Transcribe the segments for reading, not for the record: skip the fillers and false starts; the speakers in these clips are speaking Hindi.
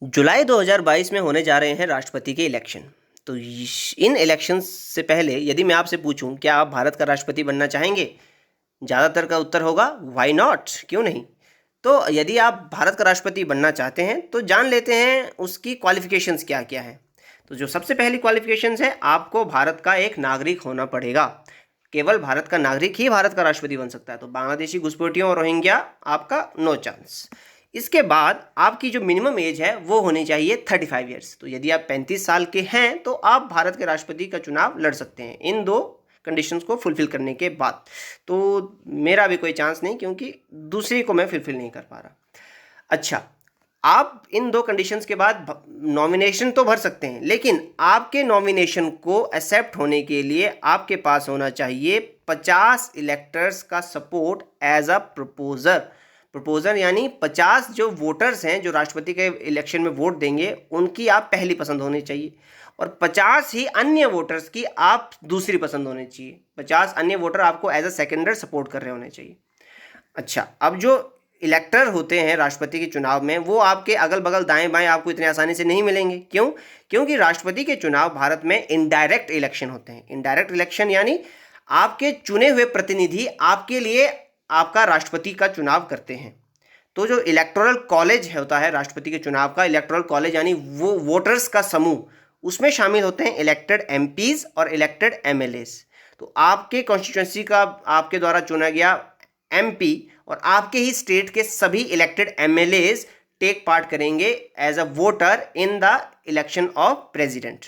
जुलाई 2022 में होने जा रहे हैं राष्ट्रपति के इलेक्शन। तो इन इलेक्शंस से पहले यदि मैं आपसे पूछूं क्या आप भारत का राष्ट्रपति बनना चाहेंगे, ज़्यादातर का उत्तर होगा व्हाई नॉट, क्यों नहीं। तो यदि आप भारत का राष्ट्रपति बनना चाहते हैं तो जान लेते हैं उसकी क्वालिफिकेशंस क्या क्या है। तो जो सबसे पहली क्वालिफिकेशंस है, आपको भारत का एक नागरिक होना पड़ेगा। केवल भारत का नागरिक ही भारत का राष्ट्रपति बन सकता है। तो बांग्लादेशी घुसपैठियों और रोहिंग्या आपका नो चांस। इसके बाद आपकी जो मिनिमम एज है वो होनी चाहिए 35 ईयर्स। तो यदि आप 35 साल के हैं तो आप भारत के राष्ट्रपति का चुनाव लड़ सकते हैं इन दो कंडीशंस को फुलफिल करने के बाद। तो मेरा भी कोई चांस नहीं, क्योंकि दूसरी को मैं फुलफिल नहीं कर पा रहा। अच्छा, आप इन दो कंडीशंस के बाद नॉमिनेशन तो भर सकते हैं, लेकिन आपके नॉमिनेशन को एक्सेप्ट होने के लिए आपके पास होना चाहिए 50 इलेक्टर्स का सपोर्ट एज अ प्रपोजर यानी 50 जो वोटर्स हैं जो राष्ट्रपति के इलेक्शन में वोट देंगे उनकी आप पहली पसंद होनी चाहिए, और 50 ही अन्य वोटर्स की आप दूसरी पसंद होनी चाहिए। 50 अन्य वोटर आपको एज अ सेकेंडर सपोर्ट कर रहे होने चाहिए। अच्छा, अब जो इलेक्टर होते हैं राष्ट्रपति के चुनाव में वो आपके अगल बगल दाएं बाएं आपको इतने आसानी से नहीं मिलेंगे। क्यों? क्योंकि राष्ट्रपति के चुनाव भारत में इनडायरेक्ट इलेक्शन होते हैं। इनडायरेक्ट इलेक्शन यानी आपके चुने हुए प्रतिनिधि आपके लिए आपका राष्ट्रपति का चुनाव करते हैं। तो जो इलेक्टोरल कॉलेज होता है राष्ट्रपति के चुनाव का, इलेक्टोरल कॉलेज यानी वो वोटर्स का समूह, उसमें शामिल होते हैं इलेक्टेड एमपीज और इलेक्टेड एमएलएस। तो आपके कॉन्स्टिट्यूंसी का आपके द्वारा चुना गया एमपी और आपके ही स्टेट के सभी इलेक्टेड एमएलएस टेक पार्ट करेंगे as a voter in the election of president.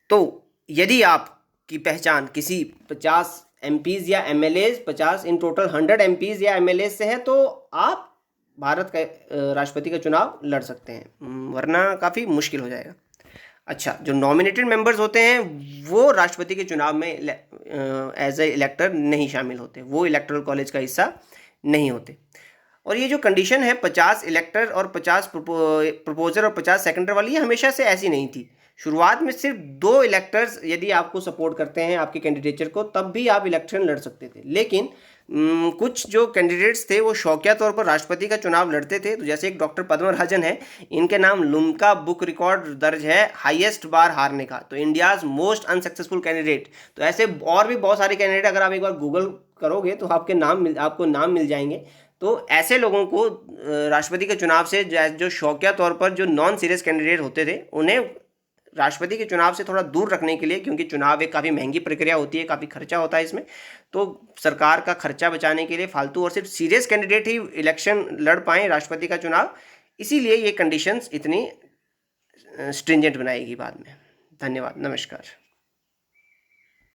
तो यदि आपकी पहचान किसी 50 एमपीज या एमएलएस, 50 इन टोटल 100 एमपीज या एमएलएस से है तो आप भारत का राष्ट्रपति का चुनाव लड़ सकते हैं, वरना काफ़ी मुश्किल हो जाएगा। अच्छा, जो नॉमिनेटेड मेंबर्स होते हैं वो राष्ट्रपति के चुनाव में एज ए इलेक्टर नहीं शामिल होते, वो इलेक्टोरल कॉलेज का हिस्सा नहीं होते। और ये जो कंडीशन है 50 इलेक्टर और 50 प्रपोजर और 50 सेकेंडर वाली, ये हमेशा से ऐसी नहीं थी। शुरुआत में सिर्फ 2 इलेक्टर्स यदि आपको सपोर्ट करते हैं आपके कैंडिडेचर को तब भी आप इलेक्शन लड़ सकते थे, लेकिन कुछ जो कैंडिडेट्स थे वो शौकिया तौर पर राष्ट्रपति का चुनाव लड़ते थे। तो जैसे एक डॉक्टर पद्मराजन है, इनके नाम लुम्का बुक रिकॉर्ड दर्ज है हाईएस्ट बार हारने का, तो इंडियाज मोस्ट अनसक्सेसफुल कैंडिडेट। तो ऐसे और भी बहुत सारे कैंडिडेट अगर आप एक बार गूगल करोगे तो आपको नाम मिल जाएंगे। तो ऐसे लोगों को राष्ट्रपति के चुनाव से जो शौकिया तौर पर जो नॉन सीरियस कैंडिडेट होते थे उन्हें राष्ट्रपति के चुनाव से थोड़ा दूर रखने के लिए, क्योंकि चुनाव एक काफ़ी महंगी प्रक्रिया होती है, काफ़ी खर्चा होता है इसमें, तो सरकार का खर्चा बचाने के लिए फालतू और सिर्फ सीरियस कैंडिडेट ही इलेक्शन लड़ पाएँ राष्ट्रपति का चुनाव, इसीलिए ये कंडीशंस इतनी स्ट्रिंजेंट बनाएगी बाद में। धन्यवाद, नमस्कार।